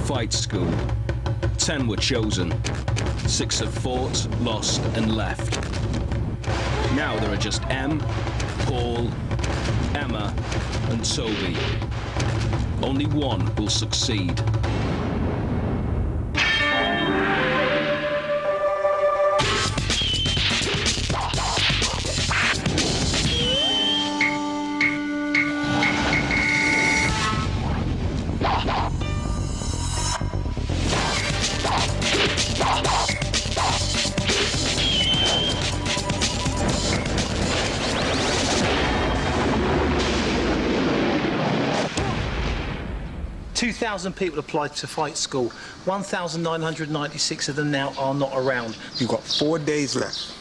fight school. 10 were chosen. 6 have fought, lost, and left. Now there are just Em, Paul, Emma, and Toby. Only one will succeed. Thousand people applied to fight school. 1,996 of them now are not around. You've got 4 days left.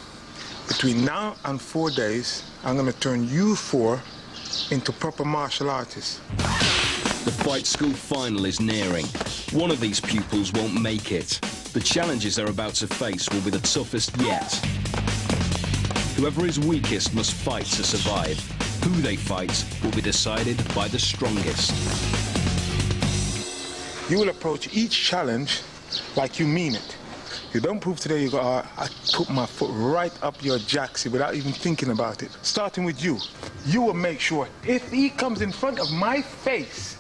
Between now and 4 days, I'm going to turn you 4 into proper martial artists. The fight school final is nearing. One of these pupils won't make it. The challenges they're about to face will be the toughest yet. Whoever is weakest must fight to survive. Who they fight will be decided by the strongest. You will approach each challenge like you mean it. You don't prove today you got, I put my foot right up your jacksie without even thinking about it. Starting with you. You will make sure if he comes in front of my face,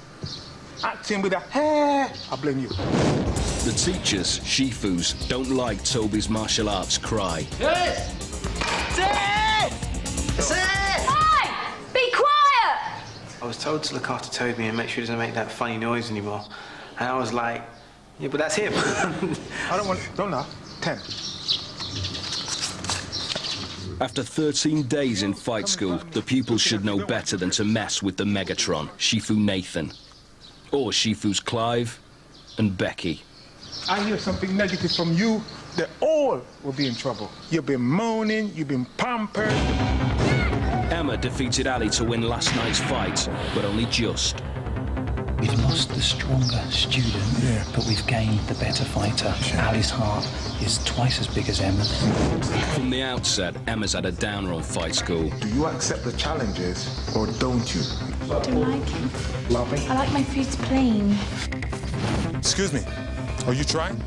acting with a hair, I blame you. The teachers, Shifus, don't like Toby's martial arts cry. Hey! Be quiet! I was told to look after Toby and make sure he doesn't make that funny noise anymore. And I was like, yeah, but that's him. I don't laugh. 10. After 13 days in fight school, the pupils should know better than to mess with the Megatron, Shifu Nathan, or Shifu's Clive and Becky. I hear something negative from you, they all will be in trouble. You've been moaning, you've been pampered. Emma defeated Ali to win last night's fight, but only just. We've lost the stronger student, but we've gained the better fighter. Ali's heart is twice as big as Emma's. From the outset, Emma's had a downer on fight school. Do you accept the challenges, or don't you? I don't like it. Laughing? I like my foods plain. Excuse me, are you trying?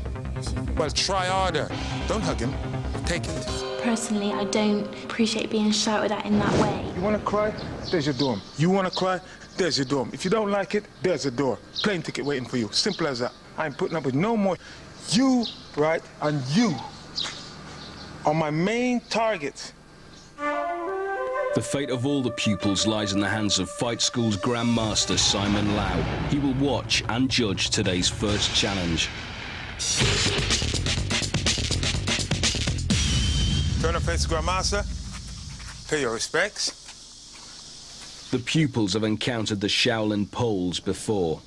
Well, try harder. Don't hug him. Take it. Personally, I don't appreciate being shouted at in that way. You want to cry? There's your dorm. You want to cry? There's your dorm. If you don't like it, there's a door. Plane ticket waiting for you. Simple as that. I'm putting up with no more. You, right, and you are my main target. The fate of all the pupils lies in the hands of Fight School's Grand Master, Simon Lau. He will watch and judge today's first challenge. Turn and face the Grand Master. Pay your respects. The pupils have encountered the Shaolin poles before.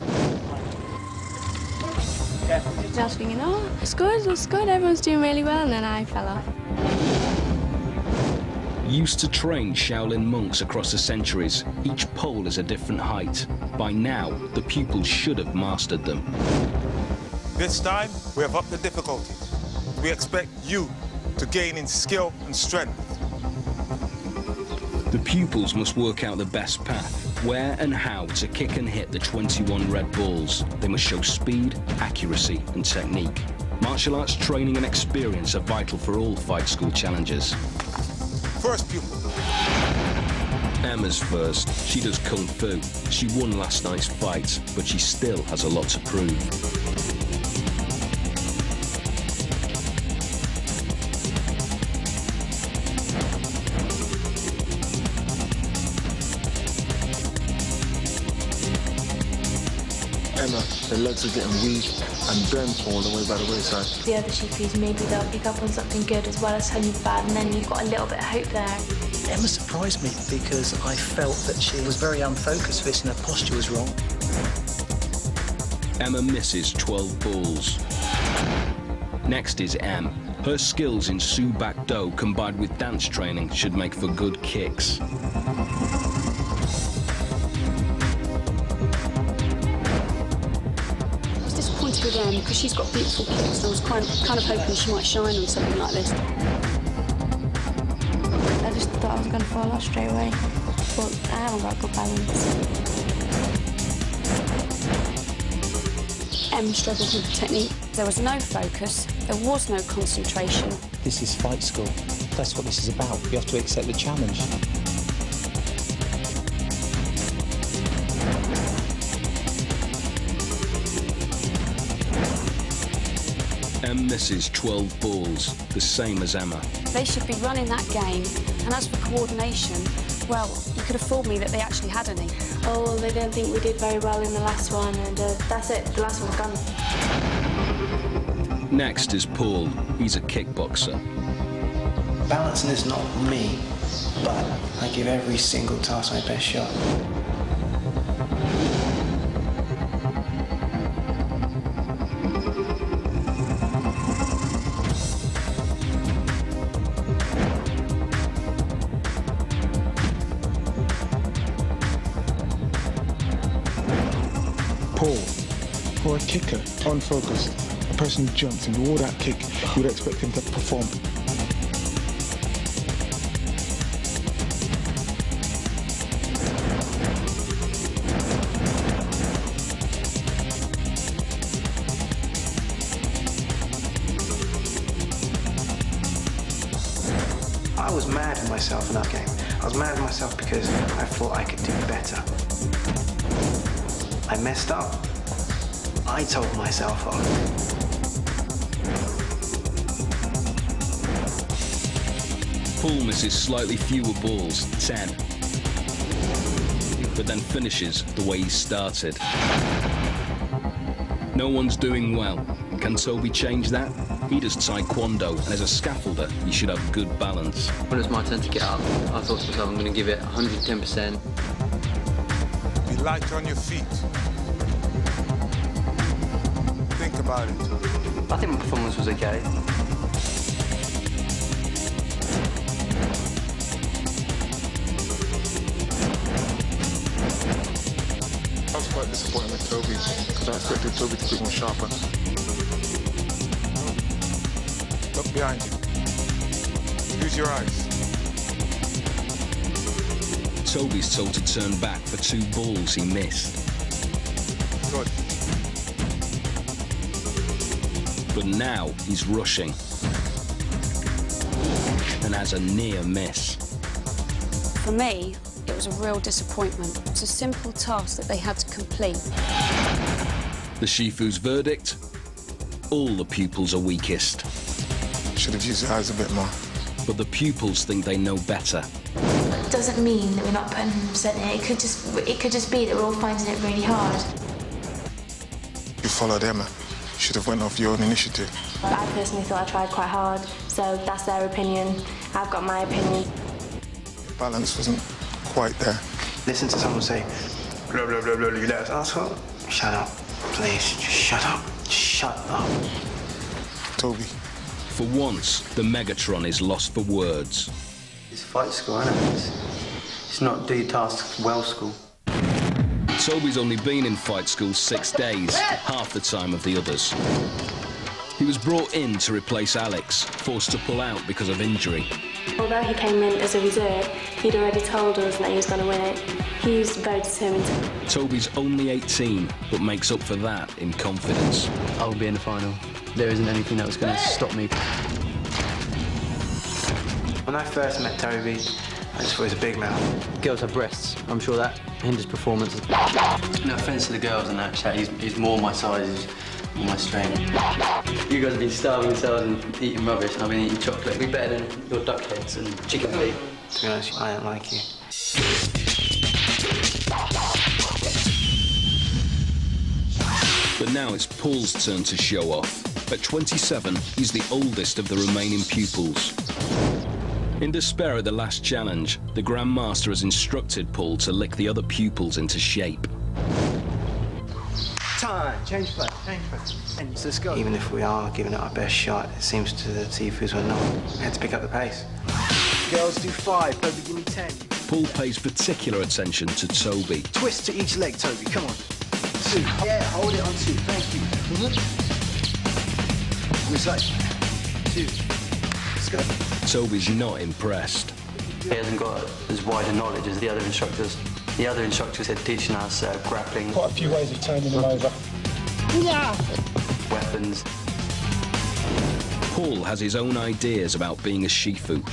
I was thinking, oh, it's good, everyone's doing really well, and then I fell off. Used to train Shaolin monks across the centuries, each pole is a different height. By now, the pupils should have mastered them. This time, we have upped the difficulty. We expect you to gain in skill and strength. The pupils must work out the best path, where and how to kick and hit the 21 red balls. They must show speed, accuracy, and technique. Martial arts training and experience are vital for all fight school challenges. First pupil. Emma's first. She does kung fu. She won last night's fight, but she still has a lot to prove. Emma, her legs are getting weak and bent all the way by the wayside. The other Shifus, maybe they'll pick up on something good as well as something bad, and then you've got a little bit of hope there. Emma surprised me because I felt that she was very unfocused for this and her posture was wrong. Emma misses 12 balls. Next is Em. Her skills in Su Bak Do combined with dance training should make for good kicks. With Em because she's got beautiful kicks, so I was kind of hoping she might shine on something like this. I just thought I was going to fall off straight away, but I haven't got good balance. Em struggled with the technique. There was no focus, there was no concentration. This is fight school. That's what this is about. You have to accept the challenge. Em misses 12 balls, the same as Emma. They should be running that game, and as for coordination, well, you could have fooled me that they actually had any. Oh, well, they don't think we did very well in the last one, and that's it, the last one's gone. Next is Paul. He's a kickboxer. Balancing is not me, but I give every single task my best shot. Paul, for a kicker, unfocused, a person who jumps and do all that kick, you would expect him to perform. I was mad at myself in that game. I was mad at myself because I thought I could do better. I messed up. I told myself off. Paul misses slightly fewer balls, 10. But then finishes the way he started. No one's doing well. Can Toby change that? He does taekwondo, and as a scaffolder, he should have good balance. When it was my turn to get up, I thought to myself, I'm going to give it 110%. Be light on your feet. Think about it. I think my performance was okay. I was quite disappointed with Toby, because I expected Toby to be more sharper. Look behind you. Use your eyes. Toby's told to turn back for 2 balls he missed. Good. But now he's rushing and has a near miss. For me, it was a real disappointment. It's a simple task that they had to complete. The Shifu's verdict? All the pupils are weakest. Should have used your eyes a bit more. But the pupils think they know better. Doesn't mean that we're not putting 100% in. It could just be that we're all finding it really hard. You followed Emma. You should have went off your own initiative. I personally thought I tried quite hard, so that's their opinion. I've got my opinion. Your balance wasn't quite there. Listen to someone say, blah, blah, blah, blah, you let us asshole. Shut up, please. Just shut up. Shut up. Toby. For once, the Megatron is lost for words. It's fight school, isn't it? It's not do tasks well school. Toby's only been in fight school 6 days, half the time of the others. He was brought in to replace Alex, forced to pull out because of injury. Although he came in as a reserve, he'd already told us that he was going to win it. He was very determined. Toby's only 18, but makes up for that in confidence. I will be in the final. There isn't anything that was going to stop me. When I first met Toby, I just thought he was a big mouth. Girls have breasts. I'm sure that hinders performance. No offence to the girls in that chat. He's more my size, he's more my strength. You guys have been starving yourselves and eating rubbish, and I've been eating chocolate. We're better than your duck heads and chicken feet. To be honest, I don't like you. But now it's Paul's turn to show off. At 27, he's the oldest of the remaining pupils. In despair at the last challenge, the Grand Master has instructed Paul to lick the other pupils into shape. Time! Change play, Let's go. Even if we are giving it our best shot, it seems to the Tifus we're not. We had to pick up the pace. Girls do 5, Toby give me 10. Paul pays particular attention to Toby. Twist to each leg, Toby, come on. 2. Yeah, hold it on 2, thank you. Which side? 2. Let's go. Toby's not impressed. He hasn't got as wide a knowledge as the other instructors. The other instructors are teaching us grappling. Quite a few ways of turning them over. Weapons. Paul has his own ideas about being a Shifu.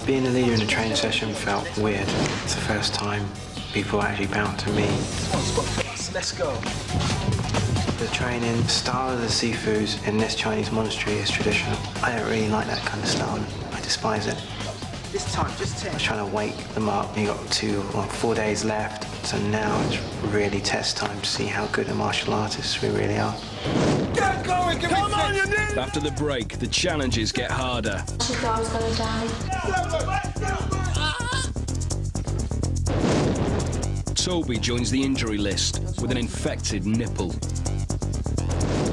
Being a leader in a training session felt weird. It's the first time people actually bowed to me. Let's go. The training style of the Sifus in this Chinese monastery is traditional. I don't really like that kind of style. I despise it. This time, just 10. I was trying to wake them up. You got 4 days left. So now it's really test time to see how good a martial artists we really are. Get going! Come on, you need! After the break, the challenges get harder. She thought I was going to die. Toby joins the injury list with an infected nipple.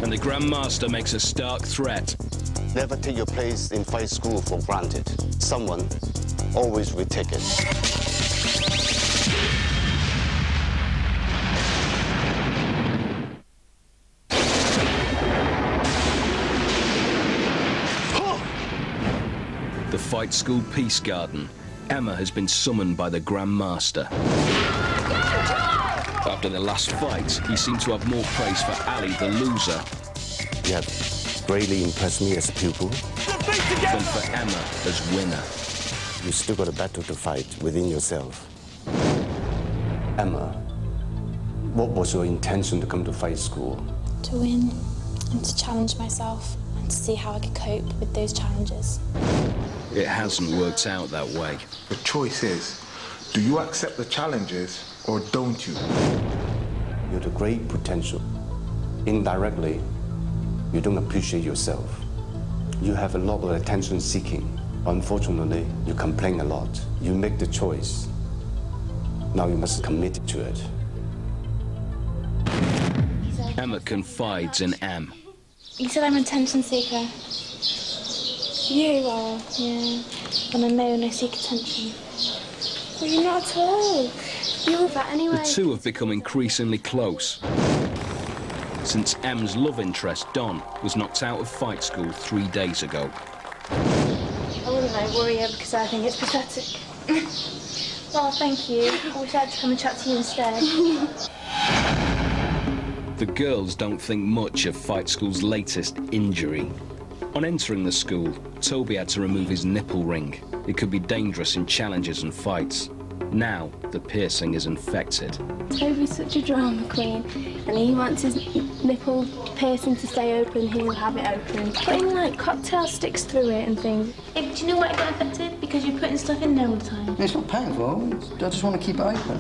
And the Grandmaster makes a stark threat. Never take your place in fight school for granted. Someone always will take it. The fight school peace garden. Emma has been summoned by the Grandmaster. After the last fight, he seemed to have more praise for Ali, the loser, You have greatly impressed me as a pupil. than for Emma as winner. You still got a battle to fight within yourself. Emma, what was your intention to come to fight school? To win and to challenge myself and to see how I could cope with those challenges. It hasn't worked out that way. The choice is, do you accept the challenges or don't you? You have a great potential. Indirectly, you don't appreciate yourself. You have a lot of attention seeking. Unfortunately, you complain a lot. You make the choice. Now you must commit to it. Emma confides in Em. You said I'm an attention seeker. You are, yeah. And I know and I seek attention. Well, you're not at all. You're that anyway. The two have become increasingly close, since Em's love interest, Don, was knocked out of fight school 3 days ago. I wouldn't worry you because I think it's pathetic. Well, thank you. I wish I had to come and chat to you instead. The girls don't think much of fight school's latest injury. On entering the school, Toby had to remove his nipple ring. It could be dangerous in challenges and fights. Now, the piercing is infected. Toby's such a drama queen, and he wants his nipple piercing to stay open, he'll have it open. Putting, like, cocktail sticks through it and things. Do you know why it got infected? Because you're putting stuff in there all the time. It's not painful, I just want to keep it open.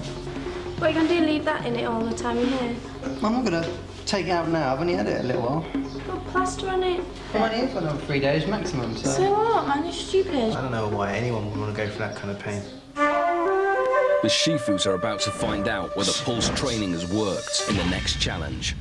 What are you going to do, leave that in it all the time in here? I'm not going to take it out now, I've only had it a little while. Put plaster on it. I'm only here for another 3 days maximum, so... So what, man? You're stupid. I don't know why anyone would want to go for that kind of pain. The Shifus are about to find out whether Paul's training has worked in the next challenge.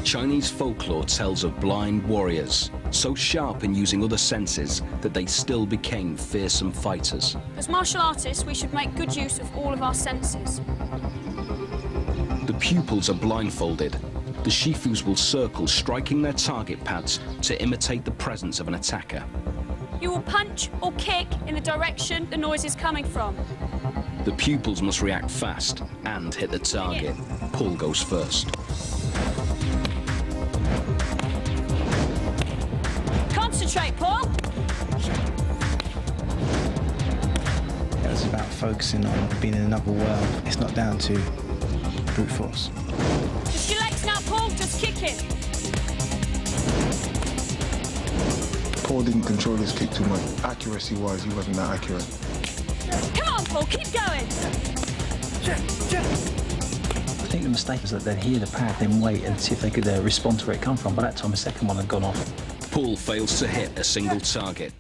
Chinese folklore tells of blind warriors, so sharp in using other senses that they still became fearsome fighters. As martial artists, we should make good use of all of our senses. The pupils are blindfolded. The Shifus will circle, striking their target pads to imitate the presence of an attacker. You will punch or kick in the direction the noise is coming from. The pupils must react fast and hit the target. Paul goes first. Concentrate, Paul! It's about focusing on being in another world. It's not down to brute force. Just your legs now, Paul. Just kick it. Paul didn't control his kick too much. Accuracy-wise, he wasn't that accurate. Come on, Paul. Keep going. I think the mistake was that they'd hear the pad, then wait and see if they could respond to where it come from. By that time, the second one had gone off. Paul fails to hit a single target.